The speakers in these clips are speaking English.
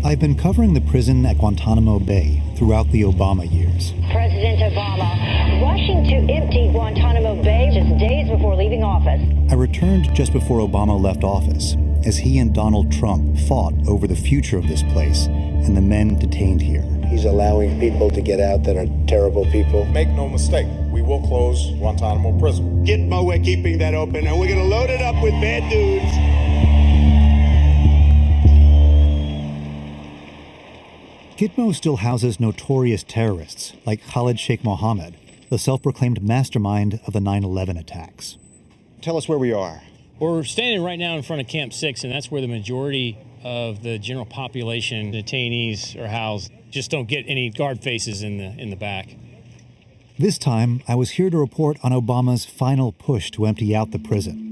I've been covering the prison at Guantanamo Bay throughout the Obama years. President Obama rushing to empty Guantanamo Bay just days before leaving office. I returned just before Obama left office, as he and Donald Trump fought over the future of this place and the men detained here. He's allowing people to get out that are terrible people. Make no mistake, we will close Guantanamo prison. Gitmo, we're keeping that open, and we're going to load it up with bad dudes. Gitmo still houses notorious terrorists like Khalid Sheikh Mohammed, the self-proclaimed mastermind of the 9/11 attacks. Tell us where we are. We're standing right now in front of Camp 6, and that's where the majority of the general population detainees are housed. Just don't get any guard faces in the back. This time, I was here to report on Obama's final push to empty out the prison.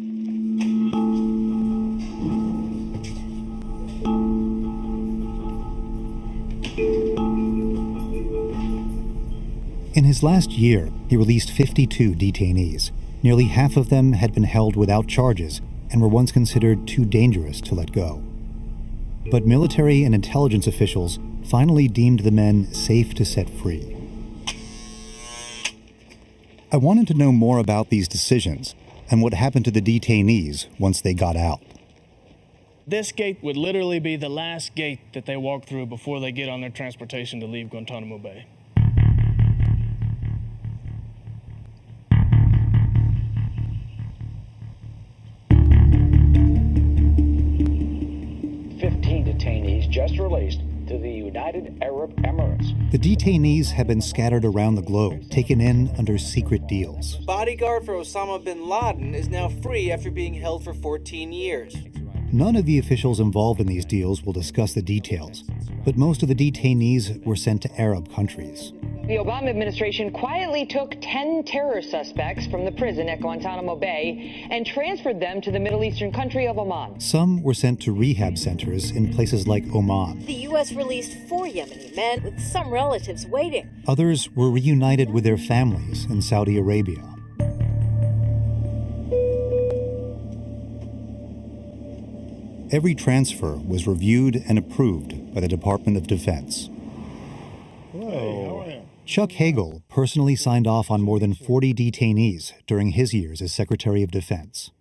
In his last year, he released 52 detainees. Nearly half of them had been held without charges and were once considered too dangerous to let go. But military and intelligence officials finally deemed the men safe to set free. I wanted to know more about these decisions and what happened to the detainees once they got out. This gate would literally be the last gate that they walk through before they get on their transportation to leave Guantanamo Bay. Detainees just released to the United Arab Emirates. The detainees have been scattered around the globe, taken in under secret deals. Bodyguard for Osama bin Laden is now free after being held for 14 years. None of the officials involved in these deals will discuss the details, but most of the detainees were sent to Arab countries. The Obama administration quietly took 10 terror suspects from the prison at Guantanamo Bay and transferred them to the Middle Eastern country of Oman. Some were sent to rehab centers in places like Oman. The U.S. released 4 Yemeni men with some relatives waiting. Others were reunited with their families in Saudi Arabia. Every transfer was reviewed and approved by the Department of Defense. Hey, how are you? Chuck Hagel personally signed off on more than 40 detainees during his years as Secretary of Defense.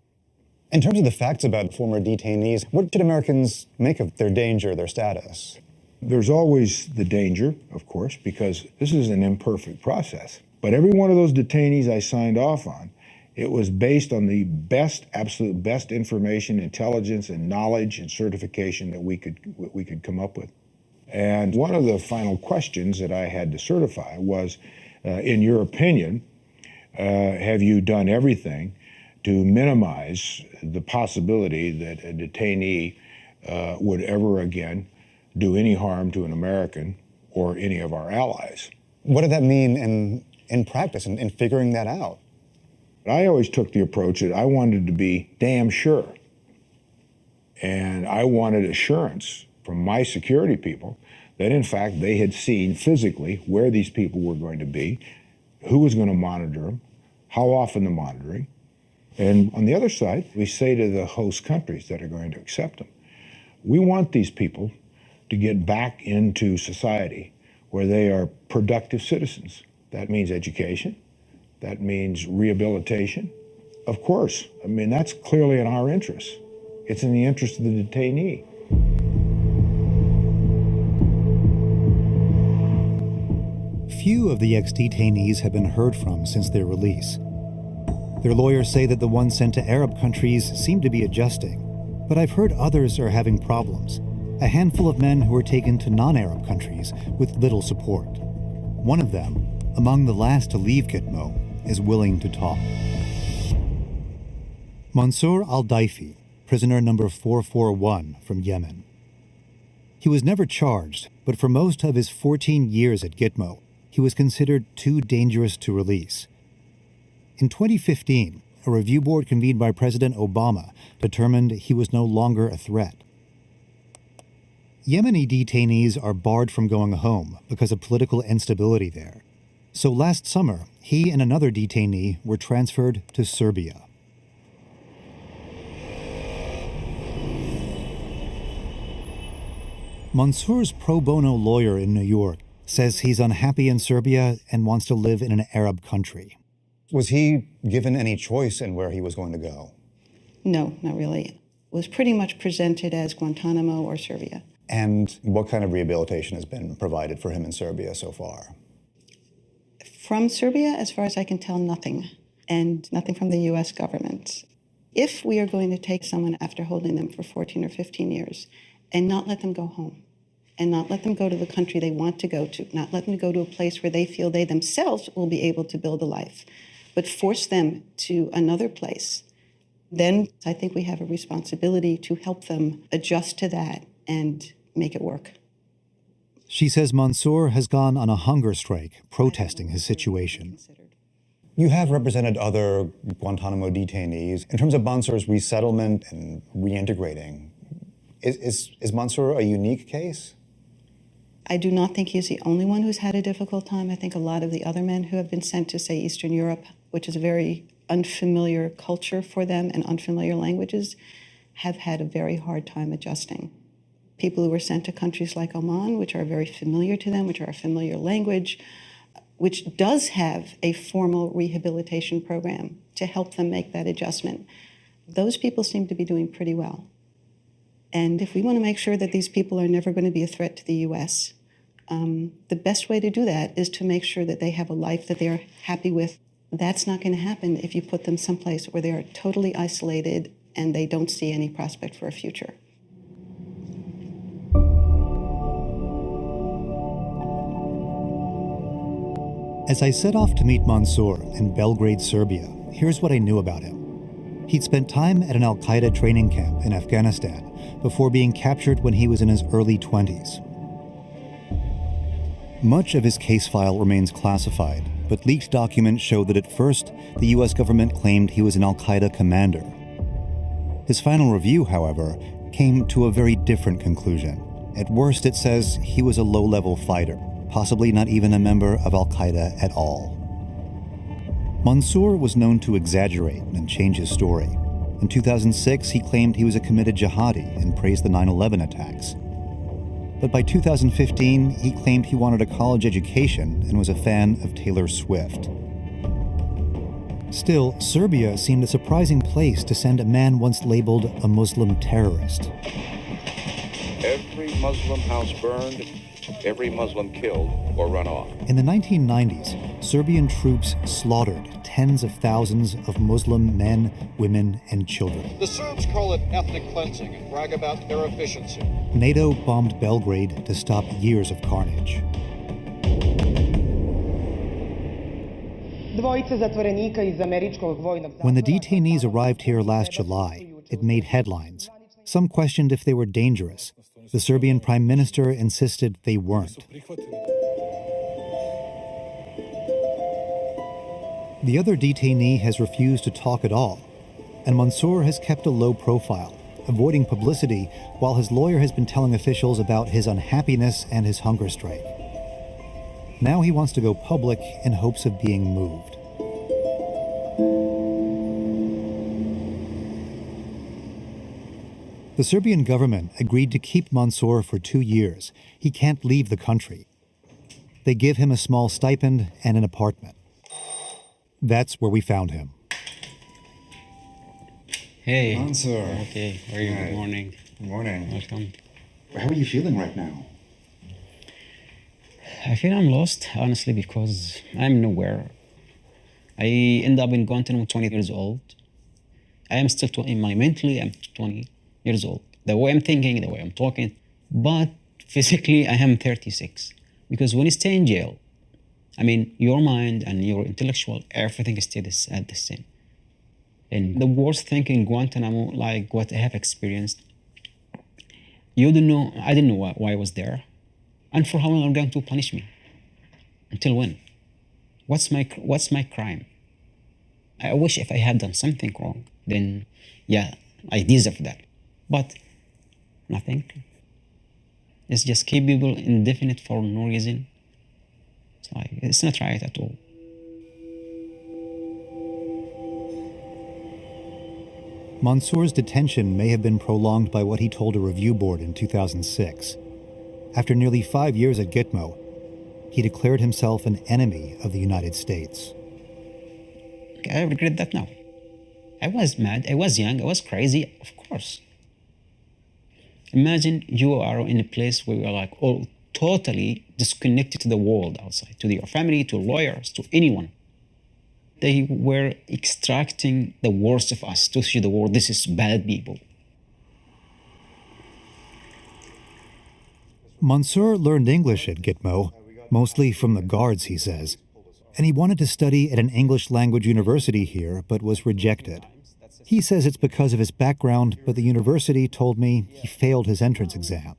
In terms of the facts about former detainees, what should Americans make of their danger, their status? There's always the danger, of course, because this is an imperfect process. But every one of those detainees I signed off on, it was based on the best, absolute best information, intelligence, and knowledge and certification that we could come up with. And one of the final questions that I had to certify was, in your opinion, have you done everything to minimize the possibility that a detainee would ever again do any harm to an American or any of our allies? What did that mean in practice, in figuring that out? I always took the approach that I wanted to be damn sure. And I wanted assurance from my security people that in fact they had seen physically where these people were going to be, who was going to monitor them, how often the monitoring. And on the other side, we say to the host countries that are going to accept them, we want these people to get back into society where they are productive citizens. That means education, that means rehabilitation. Of course, I mean, that's clearly in our interest. It's in the interest of the detainee. Few of the ex-detainees have been heard from since their release. Their lawyers say that the ones sent to Arab countries seem to be adjusting, but I've heard others are having problems. A handful of men who were taken to non-Arab countries with little support. One of them, among the last to leave Gitmo, is willing to talk. Mansour al-Daifi, prisoner number 441 from Yemen. He was never charged, but for most of his 14 years at Gitmo, he was considered too dangerous to release. In 2015, a review board convened by President Obama determined he was no longer a threat. Yemeni detainees are barred from going home because of political instability there. So last summer, he and another detainee were transferred to Serbia. Mansour's pro bono lawyer in New York says he's unhappy in Serbia and wants to live in an Arab country. Was he given any choice in where he was going to go? No, not really. It was pretty much presented as Guantanamo or Serbia. And what kind of rehabilitation has been provided for him in Serbia so far? From Serbia, as far as I can tell, nothing. And nothing from the U.S. government. If we are going to take someone after holding them for 14 or 15 years and not let them go home, and not let them go to the country they want to go to, not let them go to a place where they feel they themselves will be able to build a life, but force them to another place, then I think we have a responsibility to help them adjust to that and make it work. She says Mansour has gone on a hunger strike protesting his situation. You have represented other Guantanamo detainees. In terms of Mansour's resettlement and reintegrating, is Mansour a unique case? I do not think he's the only one who's had a difficult time. I think a lot of the other men who have been sent to, say, Eastern Europe, which is a very unfamiliar culture for them and unfamiliar languages, have had a very hard time adjusting. People who were sent to countries like Oman, which are very familiar to them, which are a familiar language, which does have a formal rehabilitation program to help them make that adjustment. Those people seem to be doing pretty well. And if we want to make sure that these people are never going to be a threat to the U.S., the best way to do that is to make sure that they have a life that they're happy with. That's not going to happen if you put them someplace where they are totally isolated and they don't see any prospect for a future. As I set off to meet Mansour in Belgrade, Serbia, here's what I knew about him. He'd spent time at an al-Qaeda training camp in Afghanistan before being captured when he was in his early 20s. Much of his case file remains classified, but leaked documents show that at first, the US government claimed he was an al-Qaeda commander. His final review, however, came to a very different conclusion. At worst, it says he was a low-level fighter, possibly not even a member of al-Qaeda at all. Mansour was known to exaggerate and change his story. In 2006, he claimed he was a committed jihadi and praised the 9/11 attacks. But by 2015, he claimed he wanted a college education and was a fan of Taylor Swift. Still, Serbia seemed a surprising place to send a man once labeled a Muslim terrorist. Every Muslim house burned, every Muslim killed or run off. In the 1990s, Serbian troops slaughtered tens of thousands of Muslim men, women, and children. The Serbs call it ethnic cleansing and brag about their efficiency. NATO bombed Belgrade to stop years of carnage. When the detainees arrived here last July, it made headlines. Some questioned if they were dangerous. The Serbian prime minister insisted they weren't. The other detainee has refused to talk at all, and Mansour has kept a low profile, avoiding publicity while his lawyer has been telling officials about his unhappiness and his hunger strike. Now he wants to go public in hopes of being moved. The Serbian government agreed to keep Mansour for 2 years. He can't leave the country. They give him a small stipend and an apartment. That's where we found him. Hey. Mansour. Okay, how are you? Hi. Good morning. Good morning. Welcome. How are you feeling right now? I feel I'm lost, honestly, because I'm nowhere. I end up in Guantanamo 20 years old. I am still 20, mentally I'm 20 years old. The way I'm thinking, the way I'm talking, but physically I am 36. Because when you stay in jail, I mean, your mind and your intellectual, everything stays at the same. And the worst thing in Guantanamo, like what I have experienced, I didn't know why I was there, and for how long are going to punish me? Until when? What's my crime? I wish if I had done something wrong, then yeah, I deserve that. But nothing. It's just keep people indefinite for no reason. It's not right at all. Mansour's detention may have been prolonged by what he told a review board in 2006. After nearly 5 years at Gitmo, he declared himself an enemy of the United States. I regret that now. I was mad, I was young, I was crazy, of course. Imagine you are in a place where you are like all totally disconnected to the world outside, to your family, to lawyers, to anyone. They were extracting the worst of us to show the world this is bad people. Mansour learned English at Gitmo, mostly from the guards, he says, and he wanted to study at an English language university here, but was rejected. He says it's because of his background, but the university told me he failed his entrance exam.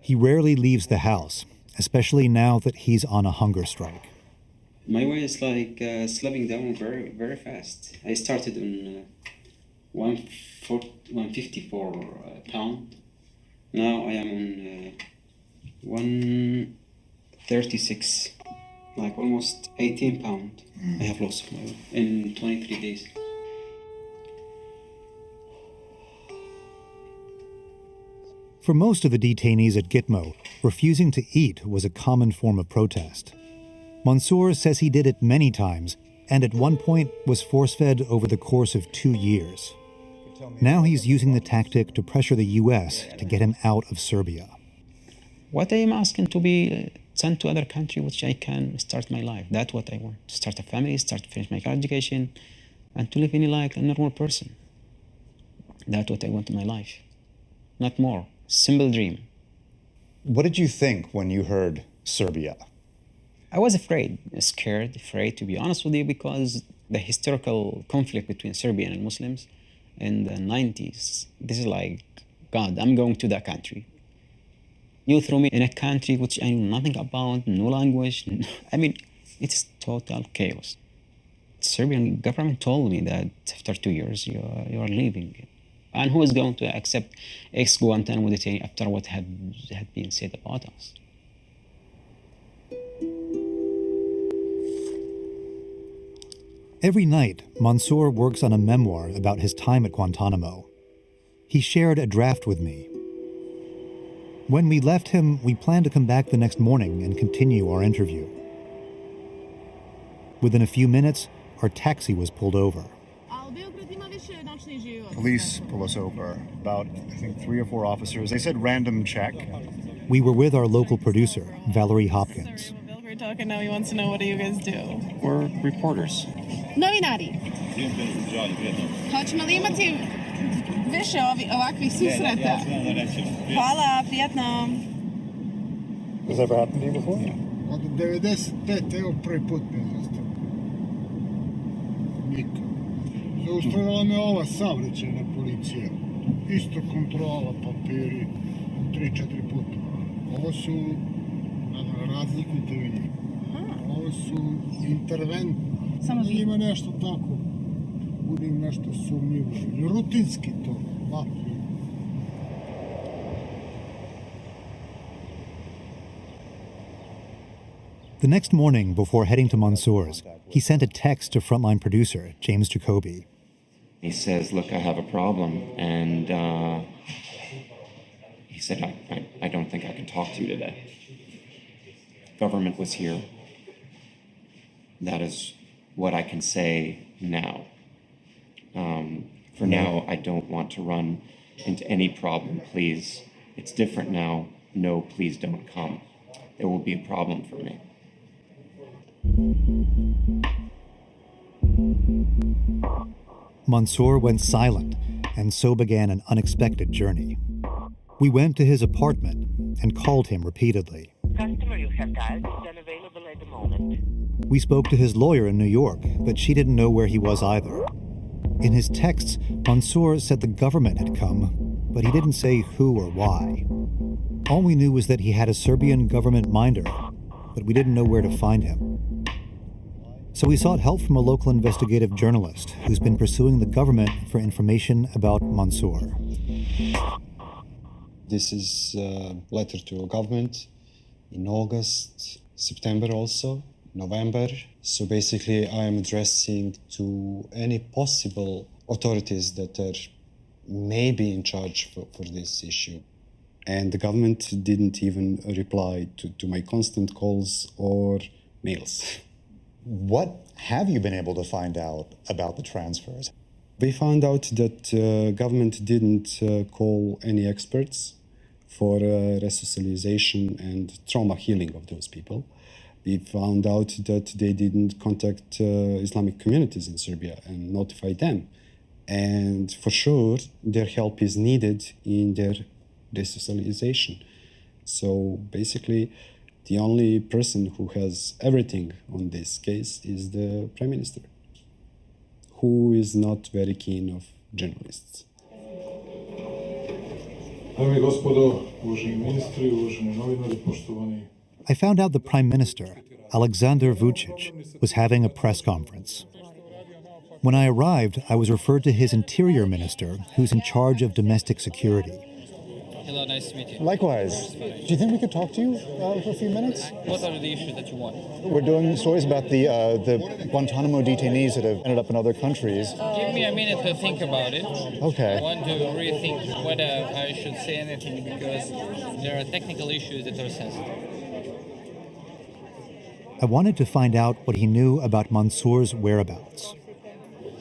He rarely leaves the house, especially now that he's on a hunger strike. My way is like slowing down very, very fast. I started on 154 pound. Now I am on 136, like almost 18 pound. I have lost my weight in 23 days. For most of the detainees at Gitmo, refusing to eat was a common form of protest. Mansour says he did it many times, and at one point was force-fed over the course of 2 years. Now he's using the tactic to pressure the U.S. to get him out of Serbia. What I am asking to be sent to other country which I can start my life. That's what I want. To start a family, start to finish my education, and to live in like a normal person. That's what I want in my life. Not more. Simple dream. What did you think when you heard Serbia? I was afraid, scared, afraid to be honest with you, because the historical conflict between Serbian and Muslims in the 90s, this is like, God, I'm going to that country. You throw me in a country which I know nothing about, no language. I mean, it's total chaos. The Serbian government told me that after 2 years, you are leaving. And who is going to accept ex-Guantanamo detainee after what had been said about us? Every night, Mansour works on a memoir about his time at Guantanamo. He shared a draft with me. When we left him, we planned to come back the next morning and continue our interview. Within a few minutes, our taxi was pulled over. Police pull us over. About, I think, 3 or 4 officers. They said random check. We were with our local producer, Valerie Hopkins. We're talking now. He wants to know, what do you guys do? We're reporters. Novinari. Hoćemo li imati više ovakvih susreta? Hvala, prijatno. Has that ever happened to you before? Od 95. evo prvi put me zaustavila. Nikad. Zaustavila me ova saobraćajna policija. Isto kontrola, papiri, 3-4 puta. Ovo su, razlikujte vi njih. Ovo su interventni. Samo vi. Ima nešto tako, bude im nešto sumnjivo. Rutinski to, The next morning, before heading to Mansour's, he sent a text to frontline producer, James Jacoby. He says, look, I have a problem, and he said, I don't think I can talk to you today. Government was here. That is what I can say now. For now, I don't want to run into any problem, please. It's different now. No, please don't come. There will be a problem for me. Mansour went silent, and so began an unexpected journey. We went to his apartment and called him repeatedly. Customer you have dialed is unavailable at the moment. We spoke to his lawyer in New York, but she didn't know where he was either. In his texts, Mansour said the government had come, but he didn't say who or why. All we knew was that he had a Serbian government minder, but we didn't know where to find him. So we sought help from a local investigative journalist who's been pursuing the government for information about Mansour. This is a letter to a government in August, September also, November. So basically I am addressing to any possible authorities that are maybe in charge for this issue. And the government didn't even reply to my constant calls or mails. What have you been able to find out about the transfers? We found out that government didn't call any experts for resocialization and trauma healing of those people. We found out that they didn't contact Islamic communities in Serbia and notify them. And for sure, their help is needed in their resocialization. So basically, the only person who has everything on this case is the Prime Minister, who is not very keen of journalists. I found out the Prime Minister, Alexander Vučić, was having a press conference. When I arrived, I was referred to his interior minister, who's in charge of domestic security. Hello, nice to meet you. Likewise. Do you think we could talk to you for a few minutes? What are the issues that you want? We're doing stories about the Guantanamo detainees that have ended up in other countries. Give me a minute to think about it. Okay. I want to rethink whether I should say anything because there are technical issues that are sensitive. I wanted to find out what he knew about Mansour's whereabouts.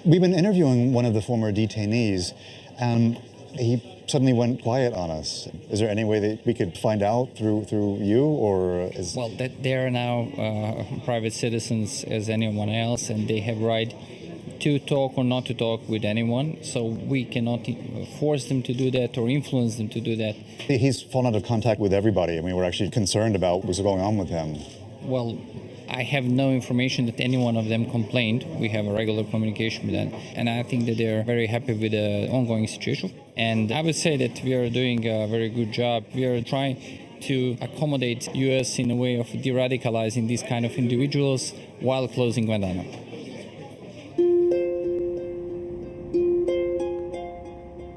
We've been interviewing one of the former detainees, and he suddenly went quiet on us. Is there any way that we could find out through you, or is... Well, they are now private citizens as anyone else, and they have right to talk or not to talk with anyone, so we cannot force them to do that or influence them to do that. He's fallen out of contact with everybody. I mean, we're actually concerned about what's going on with him. Well, I have no information that any one of them complained. We have a regular communication with them, and I think that they're very happy with the ongoing situation. And I would say that we are doing a very good job. We are trying to accommodate U.S. in a way of de-radicalizing these kind of individuals while closing Guantanamo.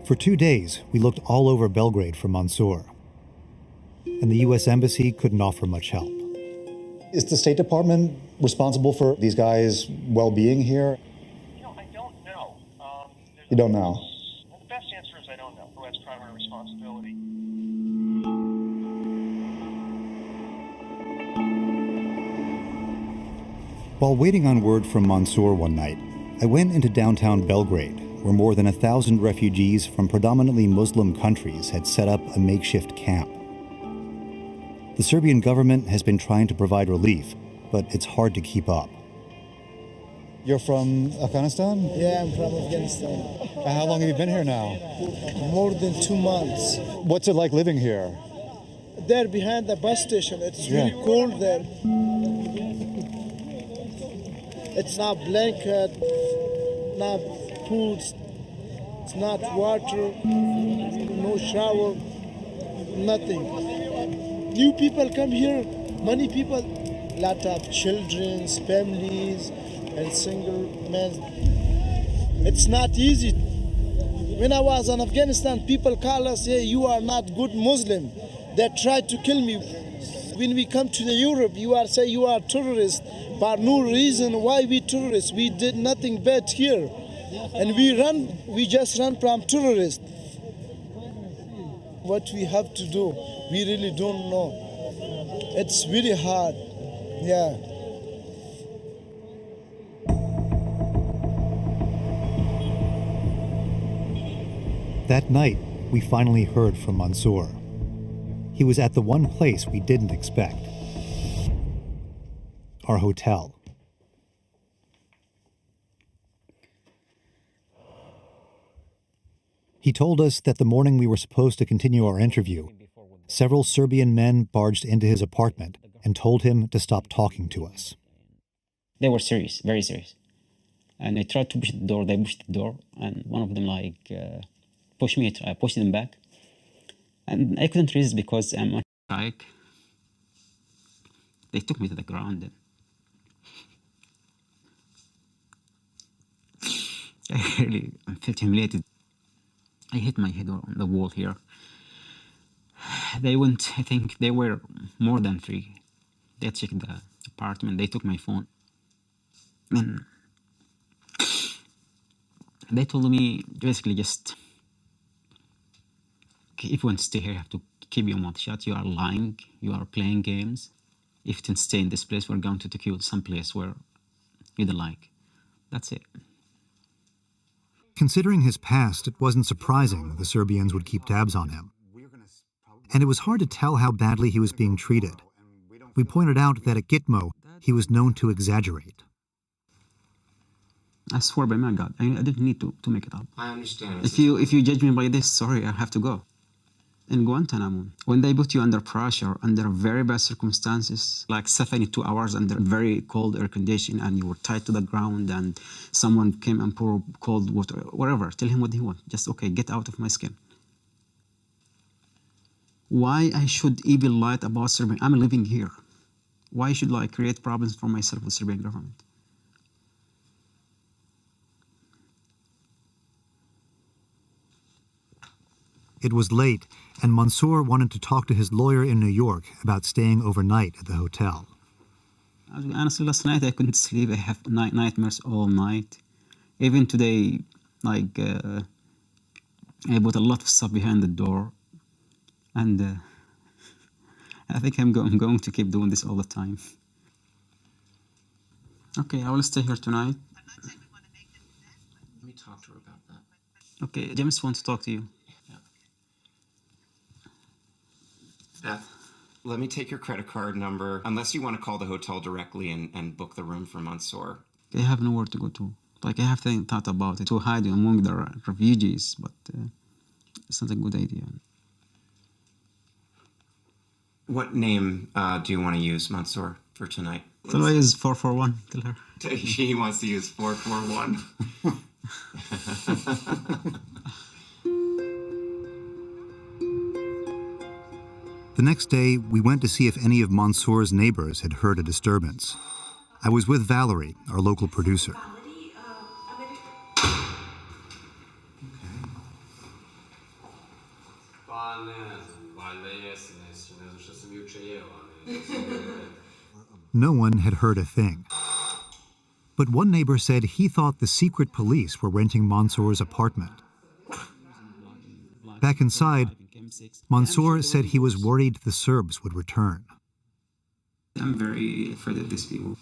For 2 days, we looked all over Belgrade for Mansour, and the U.S. Embassy couldn't offer much help. Is the State Department responsible for these guys' well-being here? I don't know. You don't know? Well, the best answer is I don't know who has primary responsibility. While waiting on word from Mansour one night, I went into downtown Belgrade, where more than 1,000 refugees from predominantly Muslim countries had set up a makeshift camp. The Serbian government has been trying to provide relief, but it's hard to keep up. You're from Afghanistan? Yeah, I'm from Afghanistan. How long have you been here now? More than 2 months. What's it like living here? There behind the bus station, it's really cold there. It's not blanket, not food, it's not water, no shower, nothing. New people come here, many people, lot of children, families, and single men. It's not easy. When I was in Afghanistan, people call us, hey, you are not good Muslim. They tried to kill me. When we come to the Europe, say you are terrorists. For no reason why we terrorists. We did nothing bad here. And we just run from terrorists. What we have to do, we really don't know. It's really hard, yeah. That night, we finally heard from Mansour. He was at the one place we didn't expect, our hotel. He told us that the morning we were supposed to continue our interview, several Serbian men barged into his apartment and told him to stop talking to us. They were serious, very serious. And I tried to push the door, they pushed the door, and one of them pushed me, I pushed them back. And I couldn't resist because I'm on bike. They took me to the ground. I really felt humiliated. I hit my head on the wall here. They went, I think they were more than 3. They checked the apartment, they took my phone. And they told me basically just, if you want to stay here, you have to keep your mouth shut. You are lying. You are playing games. If you can stay in this place, we're going to take you someplace where you don't like. That's it. Considering his past, it wasn't surprising the Serbians would keep tabs on him. And it was hard to tell how badly he was being treated. We pointed out that at Gitmo, he was known to exaggerate. I swear by my God, I didn't need to make it up. I understand. If you judge me by this, sorry, I have to go. In Guantanamo, when they put you under pressure, under very bad circumstances, like 72 hours under very cold air condition, and you were tied to the ground, and someone came and poured cold water, whatever, tell him what he wants. Just, okay, get out of my skin. Why I should even lie about Serbia? I'm living here. Why should I create problems for myself with Serbian government? It was late, and Mansour wanted to talk to his lawyer in New York about staying overnight at the hotel. Honestly, last night I couldn't sleep. I have nightmares all night. Even today, like, I put a lot of stuff behind the door. And I think I'm going to keep doing this all the time. Okay, I will stay here tonight. Let me talk to her about that. Okay, James wants to talk to you. Beth, let me take your credit card number, unless you want to call the hotel directly and book the room for Mansour. I have nowhere to go to. Like, I have thought about it, to hide among the refugees, but it's not a good idea. What name do you want to use, Mansour, for tonight? Tell her is 441. Tell her. She wants to use 441. The next day, we went to see if any of Mansour's neighbors had heard a disturbance. I was with Valerie, our local producer. No one had heard a thing. But one neighbor said he thought the secret police were renting Mansour's apartment. Back inside, Mansour said he was worried the Serbs would return. I'm very afraid of these people.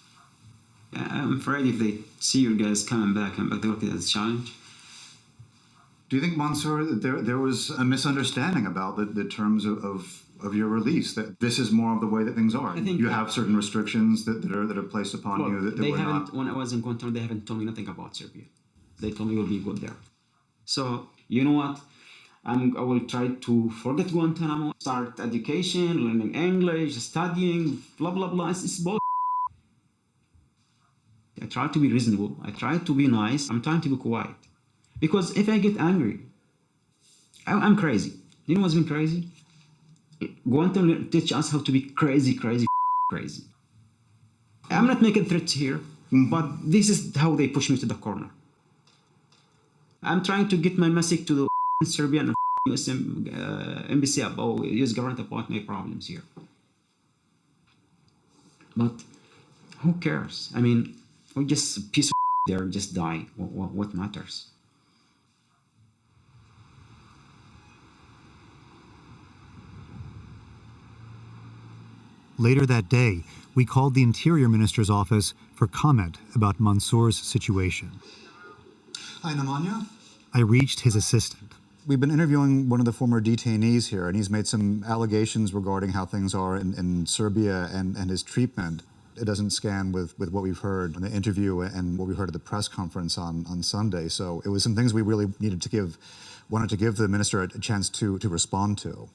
I'm afraid if they see you guys coming back, they look at it as a challenge. Do you think, Mansour, that there was a misunderstanding about the terms of your release, that this is more of the way that things are? You have certain restrictions that are placed upon you that they were haven't, not... When I was in Guantanamo, they haven't told me nothing about Serbia. They told me you'll be good there. So, you know what? I will try to forget Guantanamo, start education, learning English, studying, blah, blah, blah. It's bullshit. I try to be reasonable. I try to be nice. I'm trying to be quiet. Because if I get angry, I'm crazy. You know what's been crazy? Guantanamo teach us how to be crazy. I'm not making threats here, but this is how they push me to the corner. I'm trying to get my message to the Serbian US embassy about US government about my problems here. But who cares? I mean, we're just a piece of there, just die. What matters? Later that day, we called the Interior Minister's office for comment about Mansour's situation. Hi, Nemanja. I reached his assistant. We've been interviewing one of the former detainees here, and he's made some allegations regarding how things are in Serbia and his treatment. It doesn't scan with what we've heard in the interview and what we heard at the press conference on Sunday. So it was some things we really wanted to give the minister a chance to respond to.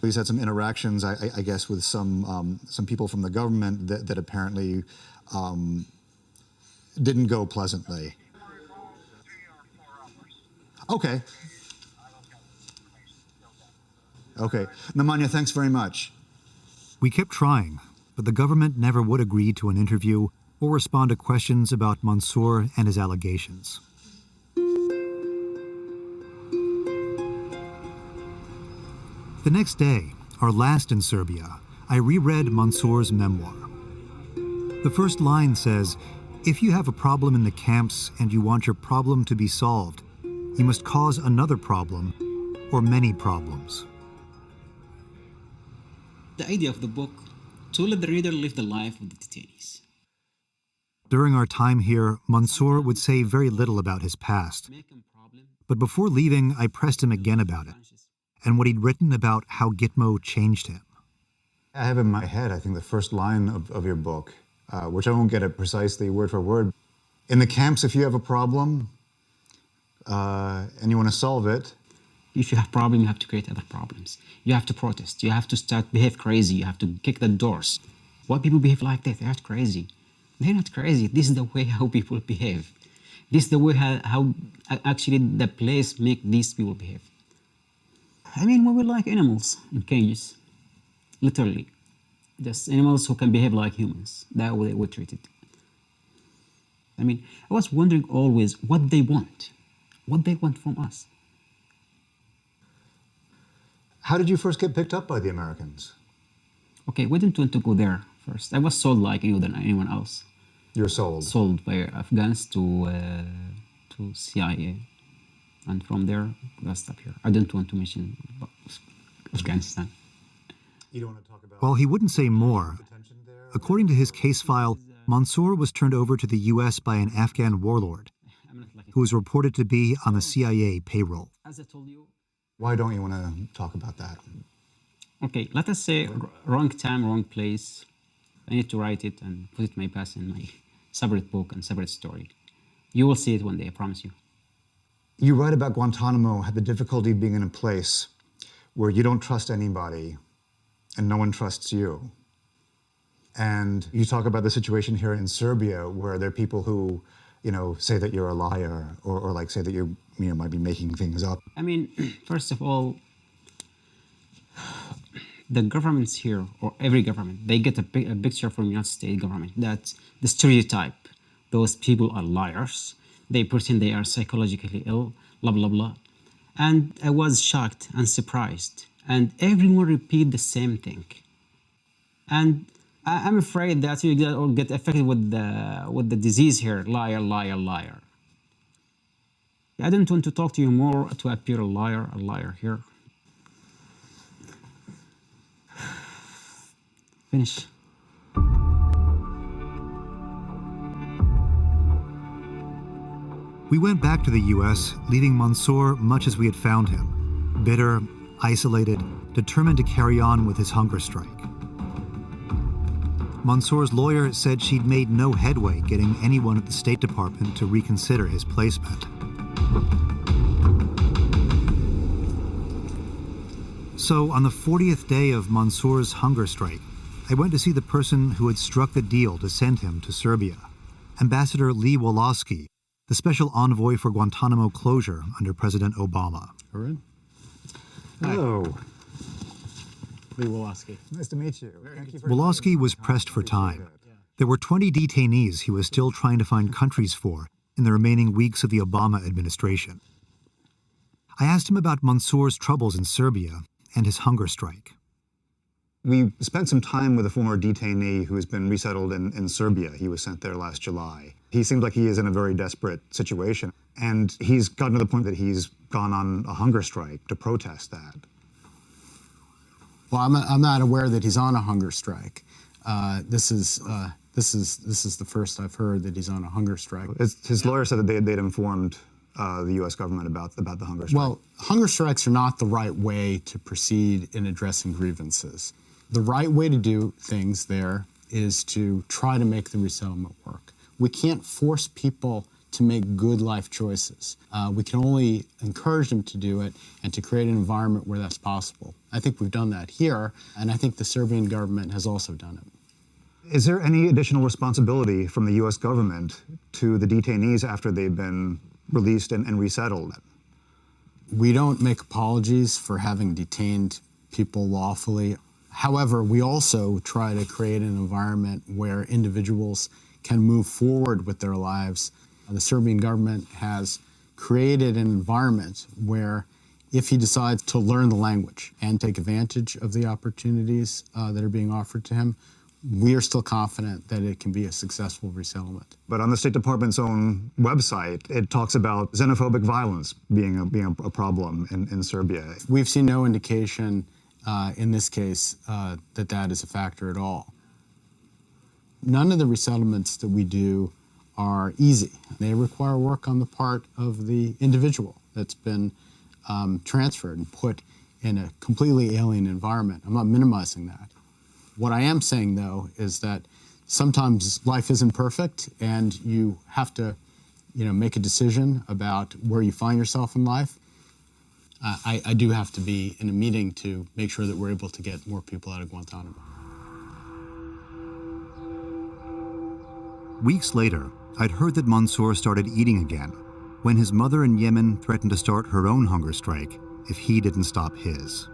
He's had some interactions, I guess, with some people from the government that apparently didn't go pleasantly. Okay. Okay. Nemanja, thanks very much. We kept trying, but the government never would agree to an interview or respond to questions about Mansour and his allegations. The next day, our last in Serbia, I reread Mansour's memoir. The first line says, "If you have a problem in the camps and you want your problem to be solved, you must cause another problem or many problems. The idea of the book, to let the reader live the life of the detainees. During our time here, Mansour would say very little about his past. But before leaving, I pressed him again about it, and what he'd written about how Gitmo changed him. I have in my head, I think, the first line of your book, which I won't get it precisely word for word. In the camps, if you have a problem and you want to solve it, if you have a problem, you have to create other problems. You have to protest. You have to behave crazy. You have to kick the doors. Why people behave like that? They're not crazy. They're not crazy. This is the way how people behave. This is the way how actually the place make these people behave. I mean, we were like animals in cages, literally. Just animals who can behave like humans. That way they were treated. I mean, I was wondering always what they want from us. How did you first get picked up by the Americans? Okay, we didn't want to go there first. I was sold like anyone else. You're sold? Sold by Afghans to CIA. And from there, we got stuck here. I didn't want to mention Afghanistan. You don't want to talk about... While he wouldn't say more, according to his case file, Mansour was turned over to the U.S. by an Afghan warlord who was reported to be on the CIA payroll. As I told you, why don't you want to talk about that? Okay, let us say wrong time, wrong place. I need to write it and put it my past in my separate book and separate story. You will see it one day, I promise you. You write about Guantanamo, had the difficulty being in a place where you don't trust anybody and no one trusts you. And you talk about the situation here in Serbia where there are people who, say that you're a liar or like say that you might be making things up. I mean, first of all, the governments here, or every government, they get a picture from the United States government that the stereotype, those people are liars, they pretend they are psychologically ill, blah, blah, blah. And I was shocked and surprised. And everyone repeat the same thing. And I'm afraid that you get affected with the disease here, liar, liar, liar. I didn't want to talk to you more to appear a liar here. Finish. We went back to the U.S., leaving Mansour much as we had found him, bitter, isolated, determined to carry on with his hunger strike. Mansour's lawyer said she'd made no headway getting anyone at the State Department to reconsider his placement. So on the 40th day of Mansour's hunger strike, I went to see the person who had struck the deal to send him to Serbia, Ambassador Lee Wolosky, the special envoy for Guantanamo closure under President Obama. All right. Hello. Lee Wolosky. Nice to meet you. Wolosky was pressed for time. There were 20 detainees he was still trying to find countries for in the remaining weeks of the Obama administration. I asked him about Mansour's troubles in Serbia and his hunger strike. We spent some time with a former detainee who has been resettled in Serbia. He was sent there last July. He seems like he is in a very desperate situation, and he's gotten to the point that he's gone on a hunger strike to protest that. Well, I'm not aware that he's on a hunger strike. This is the first I've heard that he's on a hunger strike. His lawyer said that they'd informed the U.S. government about the hunger strike. Well, hunger strikes are not the right way to proceed in addressing grievances. The right way to do things there is to try to make the resettlement work. We can't force people to make good life choices. We can only encourage them to do it and to create an environment where that's possible. I think we've done that here, and I think the Serbian government has also done it. Is there any additional responsibility from the U.S. government to the detainees after they've been released and resettled? We don't make apologies for having detained people lawfully. However, we also try to create an environment where individuals can move forward with their lives. The Serbian government has created an environment where if he decides to learn the language and take advantage of the opportunities that are being offered to him, we are still confident that it can be a successful resettlement. But on the State Department's own website, it talks about xenophobic violence being a problem in Serbia. We've seen no indication in this case that is a factor at all. None of the resettlements that we do are easy. They require work on the part of the individual that's been transferred and put in a completely alien environment. I'm not minimizing that. What I am saying, though, is that sometimes life isn't perfect, and you have to, make a decision about where you find yourself in life. I do have to be in a meeting to make sure that we're able to get more people out of Guantanamo. Weeks later, I'd heard that Mansour started eating again when his mother in Yemen threatened to start her own hunger strike if he didn't stop his.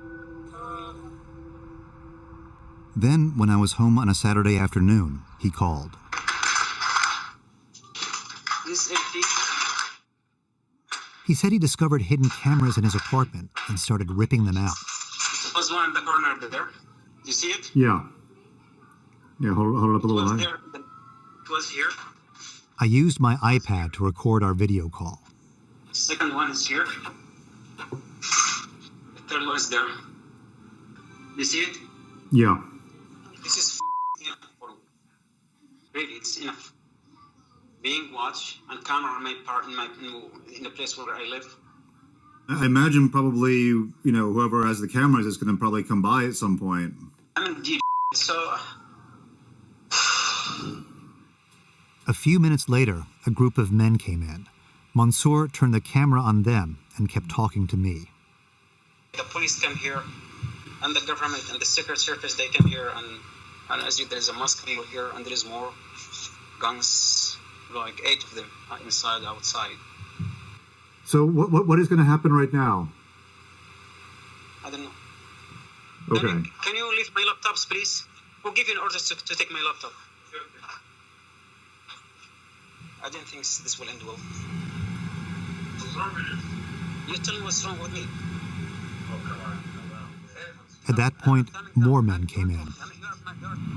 Then, when I was home on a Saturday afternoon, he called. He said he discovered hidden cameras in his apartment and started ripping them out. Was one in the corner there. You see it? Yeah. Yeah, hold it up a little higher. It was here. I used my iPad to record our video call. The second one is here. The third one is there. You see it? Yeah. This is enough for me. Really, it's enough. Being watched on camera on my part in the place where I live. I imagine probably, whoever has the cameras is going to probably come by at some point. I'm in deep so... A few minutes later, a group of men came in. Mansour turned the camera on them and kept talking to me. The police come here, and the government and the Secret Service, they come here, and as you, there's a mosque here, and there is more guns, like 8 of them, inside, outside. So what is going to happen right now? I don't know. Okay. Can you leave my laptops, please? Who give you an order to take my laptop? I don't think this will end well. What's wrong with you? You tell me what's wrong with me. Oh, come on. At that point, more men came in.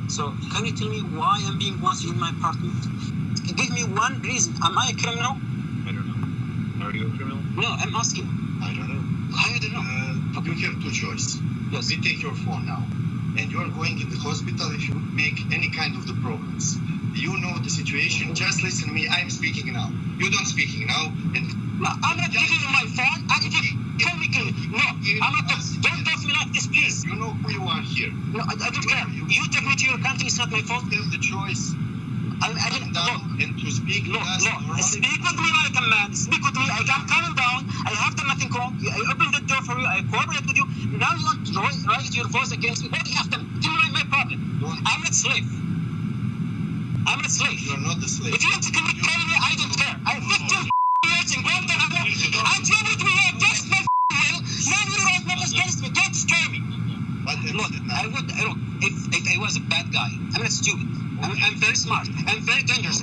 So, can you tell me why I'm being watched in my apartment? Give me one reason. Am I a criminal? I don't know. Are you a criminal? No, I'm asking. I don't know. I don't know. You have two choices. Yes. We take your phone now, and you are going in the hospital if you make any kind of the problems. You know the situation. Just listen to me. I'm speaking now. You don't speaking now. And no, I'm not giving you my phone. I'm no, I'm not. Don't talk to me like this, please. You know who you are here. No, I don't care. You take me to your country. It's not my fault. You have the choice. I didn't. And to speak. No. Speak with me like a man. Speak with me. I'm calming down. I have done nothing wrong. I opened the door for you. I cooperate with you. Now you want to raise your voice against me. What do you have to tell me my problem? I'm not slave. I'm not a slave. You're not the slave. If you want to kill me, I don't care. I 15 years in Guantanamo. I traveled with you against my will. Now you're right now against me. Don't scare me. Look, if I was a bad guy, I'm not stupid. I'm very smart. I'm very dangerous.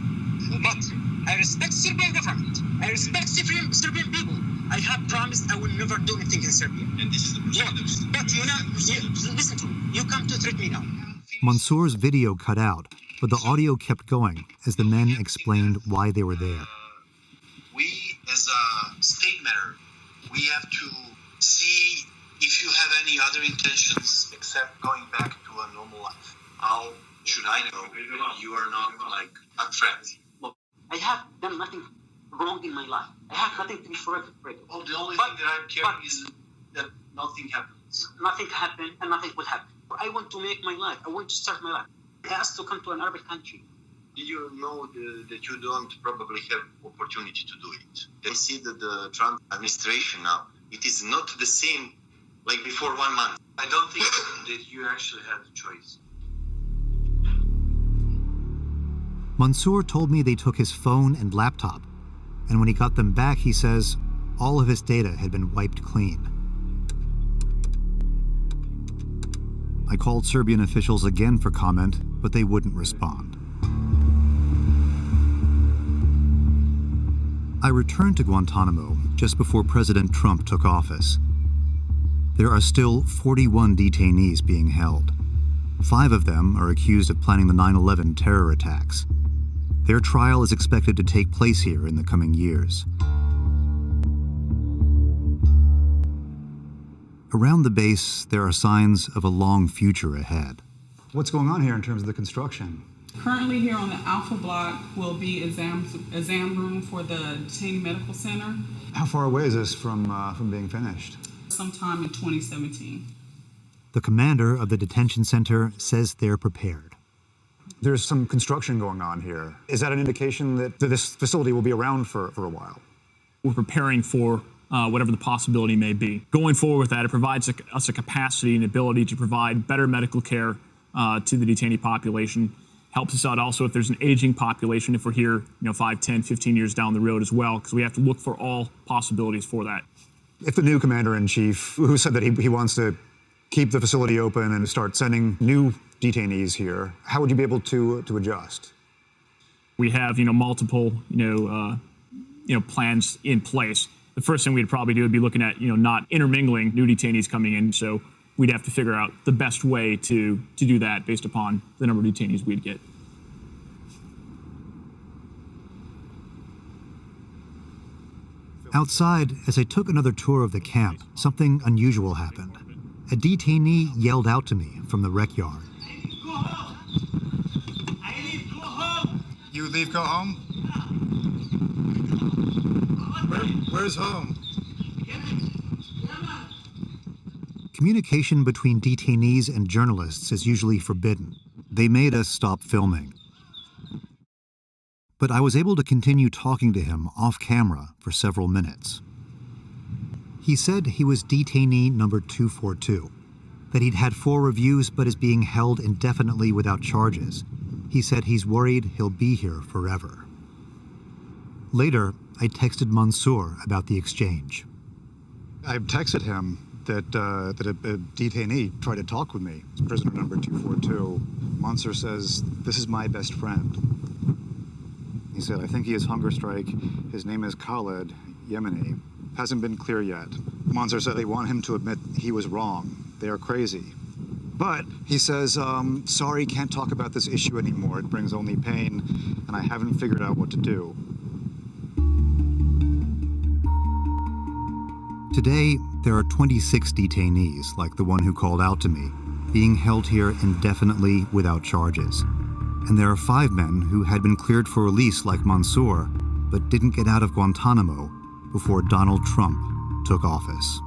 But I respect Serbian government. I respect Serbian people. I have promised I will never do anything in Serbia. And this is the procedure. But listen to me. You come to threat me now. Mansour's video cut out, but the audio kept going as the men explained why they were there. We, as a state matter, we have to see if you have any other intentions except going back to a normal life. How should I know you are not like a threat? Look, I have done nothing wrong in my life. I have nothing to be afraid of. Oh, the only thing that I care is that nothing happens. Nothing happened and nothing will happen. I want to make my life. I want to start my life. I asked to come to an Arabic country. Did you know that you don't probably have opportunity to do it? They see that the Trump administration now, it is not the same like before 1 month. I don't think that you actually had the choice. Mansour told me they took his phone and laptop, and when he got them back, he says all of his data had been wiped clean. I called Serbian officials again for comment, but they wouldn't respond. I returned to Guantanamo just before President Trump took office. There are still 41 detainees being held, 5 of them are accused of planning the 9/11 terror attacks. Their trial is expected to take place here in the coming years. Around the base, there are signs of a long future ahead. What's going on here in terms of the construction? Currently here on the Alpha Block will be exam room for the detainee medical center. How far away is this from being finished? Sometime in 2017. The commander of the detention center says they're prepared. There's some construction going on here. Is that an indication that this facility will be around for a while? We're preparing for whatever the possibility may be. Going forward with that, it provides us a capacity and ability to provide better medical care to the detainee population. Helps us out also if there's an aging population, if we're here 5, 10, 15 years down the road as well, because we have to look for all possibilities for that. If the new commander-in-chief, who said that he wants to keep the facility open and start sending new detainees here, how would you be able to adjust? We have multiple plans in place. The first thing we'd probably do would be looking at not intermingling new detainees coming in. So we'd have to figure out the best way to do that based upon the number of detainees we'd get. Outside, as I took another tour of the camp, something unusual happened. A detainee yelled out to me from the rec yard. You leave, go home? Where's home? Communication between detainees and journalists is usually forbidden. They made us stop filming. But I was able to continue talking to him off camera for several minutes. He said he was detainee number 242, that he'd had 4 reviews but is being held indefinitely without charges. He said he's worried he'll be here forever. Later, I texted Mansour about the exchange. I texted him that a detainee tried to talk with me. It's prisoner number 242. Mansour says, "This is my best friend." He said, "I think he is hunger strike. His name is Khaled, Yemeni. Hasn't been clear yet." Mansour said they want him to admit he was wrong. They are crazy. But he says, "Sorry, can't talk about this issue anymore. It brings only pain, and I haven't figured out what to do." Today, there are 26 detainees, like the one who called out to me, being held here indefinitely without charges. And there are 5 men who had been cleared for release, like Mansour, but didn't get out of Guantanamo before Donald Trump took office.